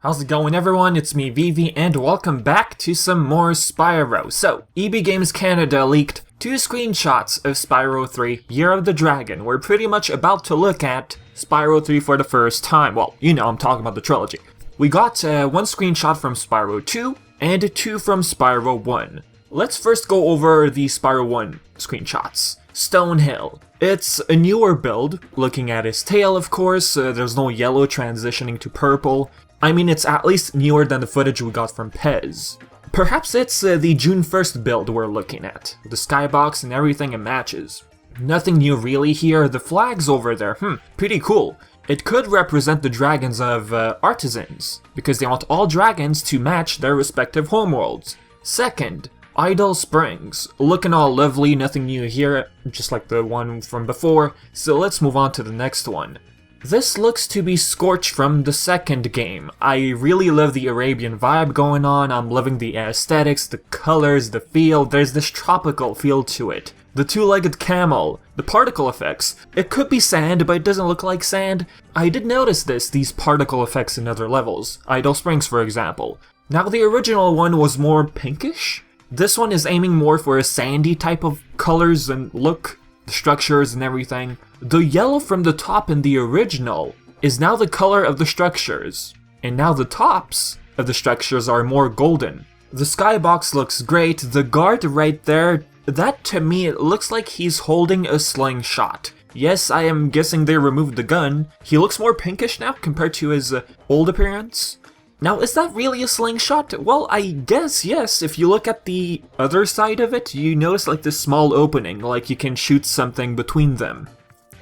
How's it going, everyone? It's me, Vivi, and welcome back to some more Spyro. So, EB Games Canada leaked 2 screenshots of Spyro 3 Year of the Dragon. We're pretty much about to look at Spyro 3 for the first time. Well, you know, I'm talking about the trilogy. We got 1 screenshot from Spyro 2 and 2 from Spyro 1. Let's first go over the Spyro 1 screenshots. Stonehill. It's a newer build, looking at his tail of course, there's no yellow transitioning to purple. I mean, it's at least newer than the footage we got from Pez. Perhaps it's the June 1st build we're looking at. The skybox and everything it matches. Nothing new really here, the flags over there, pretty cool. It could represent the dragons of Artisans, because they want all dragons to match their respective homeworlds. Second, Idle Springs. Looking all lovely, nothing new here, just like the one from before, so let's move on to the next one. This looks to be Scorch from the second game. I really love the Arabian vibe going on, I'm loving the aesthetics, the colors, the feel, there's this tropical feel to it. The two-legged camel, the particle effects. It could be sand, but it doesn't look like sand. I did notice these particle effects in other levels, Idle Springs for example. Now the original one was more pinkish. This one is aiming more for a sandy type of colors and look, the structures and everything. The yellow from the top in the original is now the color of the structures, and now the tops of the structures are more golden. The skybox looks great, the guard right there, that to me it looks like he's holding a slingshot. Yes, I am guessing they removed the gun. He looks more pinkish now compared to his old appearance. Now, is that really a slingshot? Well, I guess yes. If you look at the other side of it, you notice like this small opening, like you can shoot something between them.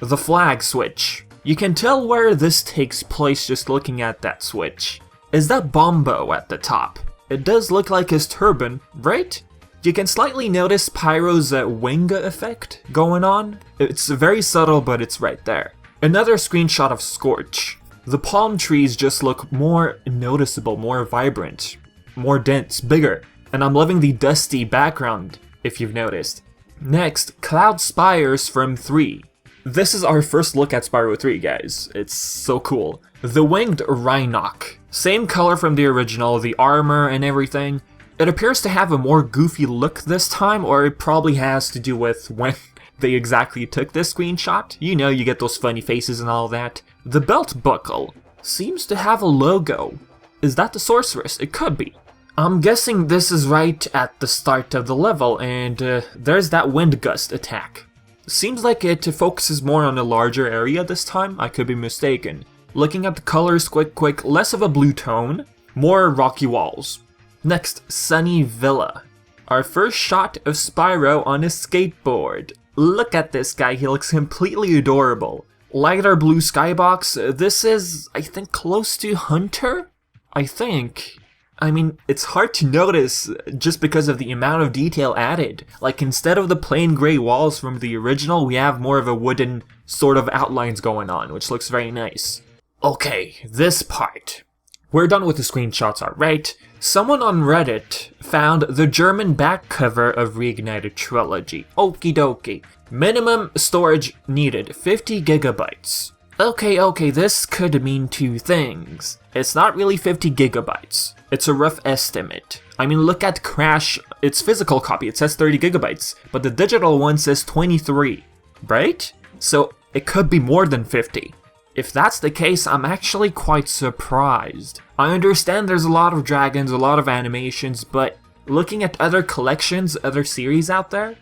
The flag switch. You can tell where this takes place just looking at that switch. Is that Bombo at the top? It does look like his turban, right? You can slightly notice Pyro's wing effect going on. It's very subtle, but it's right there. Another screenshot of Scorch. The palm trees just look more noticeable, more vibrant, more dense, bigger, and I'm loving the dusty background, if you've noticed. Next, Cloud Spires from 3. This is our first look at Spyro 3, guys. It's so cool. The winged Rhinoc. Same color from the original, the armor and everything. It appears to have a more goofy look this time, or it probably has to do with when they exactly took this screenshot. You know, you get those funny faces and all that. The belt buckle seems to have a logo. Is that the sorceress? It could be. I'm guessing this is right at the start of the level, and there's that wind gust attack. Seems like it focuses more on a larger area this time, I could be mistaken. Looking at the colors quick, less of a blue tone, more rocky walls. Next, Sunny Villa. Our first shot of Spyro on a skateboard. Look at this guy, he looks completely adorable. Lighter blue skybox, this is, I think, close to Hunter? I think. I mean, it's hard to notice just because of the amount of detail added. Like, instead of the plain gray walls from the original, we have more of a wooden sort of outlines going on, which looks very nice. Okay, this part. We're done with the screenshots, alright? Someone on Reddit found the German back cover of Reignited Trilogy. Okie dokie. Minimum storage needed, 50 gigabytes. Okay, this could mean 2 things. It's not really 50 gigabytes. It's a rough estimate. I mean, look at Crash, its physical copy, it says 30 gigabytes, but the digital one says 23, right? So it could be more than 50. If that's the case, I'm actually quite surprised. I understand there's a lot of dragons, a lot of animations, but looking at other collections, other series out there,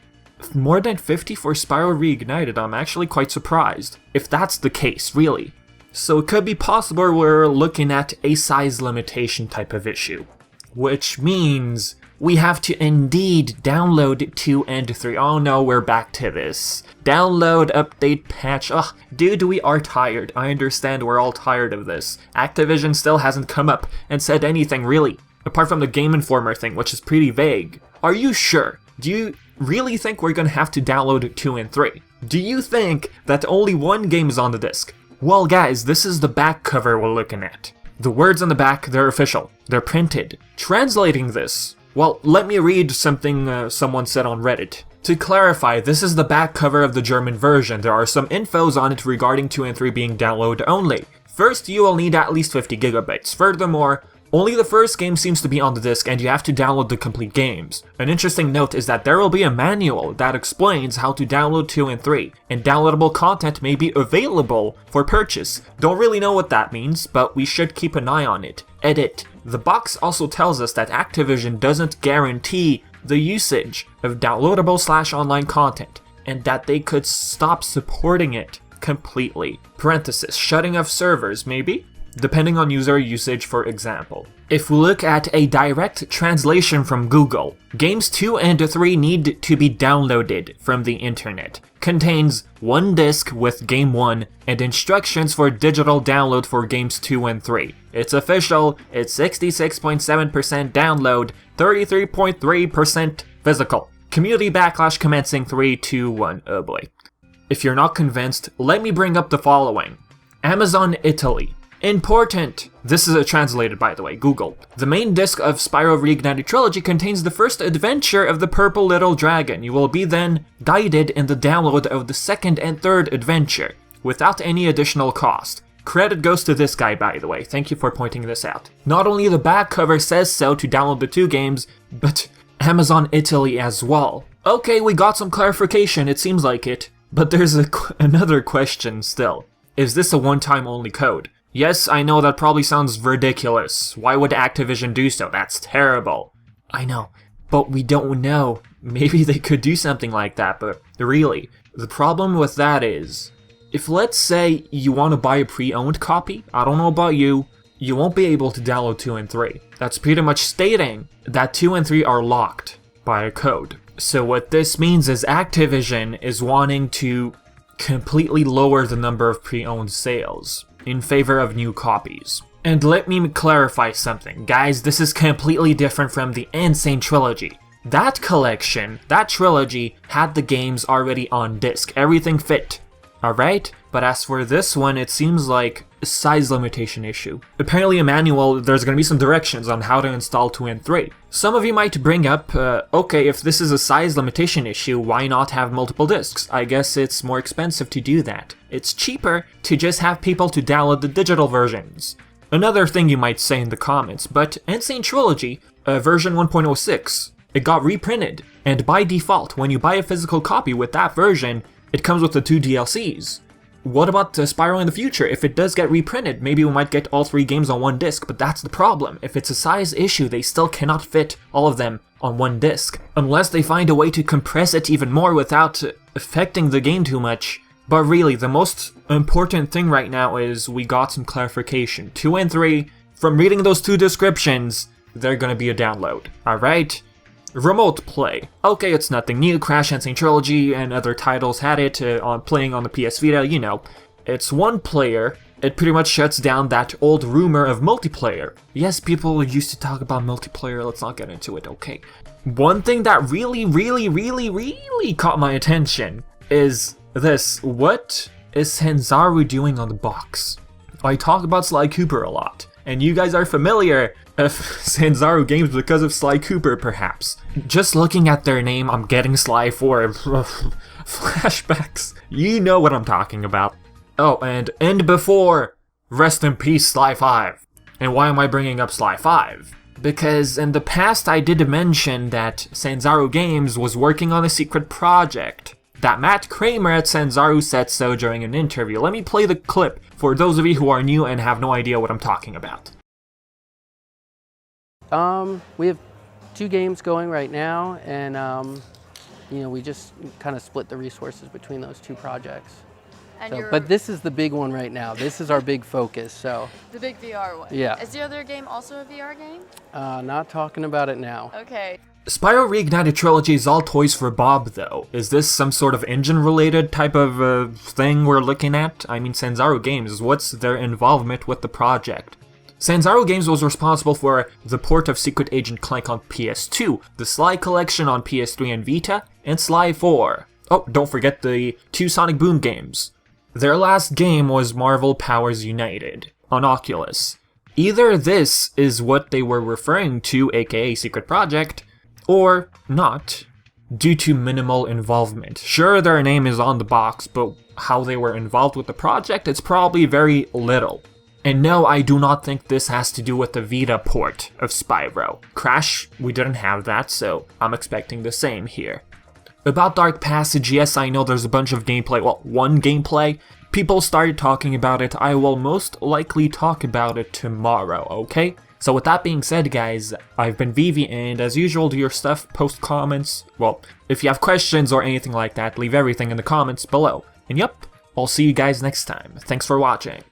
more than 50 for Spyro Reignited, I'm actually quite surprised. If that's the case, really. So it could be possible we're looking at a size limitation type of issue. Which means we have to indeed download 2 and 3. Oh no, we're back to this. Download, update, patch. Ugh, dude, we are tired. I understand we're all tired of this. Activision still hasn't come up and said anything really. Apart from the Game Informer thing, which is pretty vague. Are you sure? Do you really think we're gonna have to download 2 and 3? Do you think that only one game is on the disc? Well guys, this is the back cover we're looking at. The words on the back, they're official. They're printed. Translating this, well, let me read something someone said on Reddit. To clarify, this is the back cover of the German version. There are some infos on it regarding 2 and 3 being download only. First, you will need at least 50 gigabytes. Furthermore, Only the first game seems to be on the disc and you have to download the complete games. An interesting note is that there will be a manual that explains how to download 2 and 3, and downloadable content may be available for purchase. Don't really know what that means, but we should keep an eye on it. Edit. The box also tells us that Activision doesn't guarantee the usage of downloadable/online content, and that they could stop supporting it completely. Parenthesis, shutting off servers, maybe? Depending on user usage, for example. If we look at a direct translation from Google, games 2 and 3 need to be downloaded from the internet. Contains one disc with game 1 and instructions for digital download for games 2 and 3. It's official, it's 66.7% download, 33.3% physical. Community backlash commencing 3, 2, 1, oh boy. If you're not convinced, let me bring up the following. Amazon Italy. Important! This is translated, by the way, Google. The main disc of Spyro Reignited Trilogy contains the first adventure of the Purple Little Dragon. You will be then guided in the download of the second and third adventure, without any additional cost. Credit goes to this guy, by the way, thank you for pointing this out. Not only the back cover says so to download the 2 games, but Amazon Italy as well. Okay, we got some clarification, it seems like it. But there's another question still. Is this a one-time only code? Yes, I know that probably sounds ridiculous. Why would Activision do so? That's terrible. I know, but we don't know. Maybe they could do something like that, but really, the problem with that is, if let's say you want to buy a pre-owned copy, I don't know about you, you won't be able to download 2 and 3. That's pretty much stating that 2 and 3 are locked by a code. So what this means is Activision is wanting to completely lower the number of pre-owned sales in favor of new copies. And let me clarify something, guys, this is completely different from the Insane Trilogy. That collection, that trilogy, had the games already on disc, everything fit, alright? But as for this one, it seems like a size limitation issue. Apparently a manual, there's gonna be some directions on how to install 2 and 3. Some of you might bring up, okay, if this is a size limitation issue, why not have multiple discs? I guess it's more expensive to do that. It's cheaper to just have people to download the digital versions. Another thing you might say in the comments, but Insane Trilogy, version 1.06, it got reprinted, and by default, when you buy a physical copy with that version, it comes with the 2 DLCs. What about Spyro in the future? If it does get reprinted, maybe we might get all 3 games on one disc, but that's the problem. If it's a size issue, they still cannot fit all of them on one disc, unless they find a way to compress it even more without affecting the game too much. But really, the most important thing right now is we got some clarification. 2 and 3, from reading those 2 descriptions, they're gonna be a download, alright? Remote play. Okay, it's nothing new. Crash, Insane Trilogy, and other titles had it playing on the PS Vita, you know. It's one player. It pretty much shuts down that old rumor of multiplayer. Yes, people used to talk about multiplayer, let's not get into it, okay. One thing that really caught my attention is this. What is Sanzaru doing on the box? I talk about Sly Cooper a lot, and you guys are familiar of Sanzaru games because of Sly Cooper, perhaps. Just looking at their name, I'm getting Sly 4 flashbacks. You know what I'm talking about. Oh, and before, rest in peace, Sly 5. And why am I bringing up Sly 5? Because in the past I did mention that Sanzaru Games was working on a secret project. That Matt Kramer at Sanzaru said so during an interview. Let me play the clip for those of you who are new and have no idea what I'm talking about. We have 2 games going right now, and you know, we just kind of split the resources between those 2 projects. So, but this is the big one right now. This is our big focus. So the big VR one. Yeah. Is the other game also a VR game? Not talking about it now. Okay. Spyro Reignited Trilogy is all toys for Bob, though. Is this some sort of engine-related type of thing we're looking at? I mean, Sanzaru Games, what's their involvement with the project? Sanzaru Games was responsible for the port of Secret Agent Clank on PS2, the Sly Collection on PS3 and Vita, and Sly 4. Oh, don't forget the 2 Sonic Boom games. Their last game was Marvel Powers United on Oculus. Either this is what they were referring to, aka Secret Project, or not, due to minimal involvement. Sure, their name is on the box, but how they were involved with the project, it's probably very little. And no, I do not think this has to do with the Vita port of Spyro. Crash, we didn't have that, so I'm expecting the same here. About Dark Passage, yes, I know there's a bunch of gameplay, well, one gameplay. People started talking about it. I will most likely talk about it tomorrow, okay? So with that being said, guys, I've been Vivi, and as usual, do your stuff, post comments. Well, if you have questions or anything like that, leave everything in the comments below. And yep, I'll see you guys next time. Thanks for watching.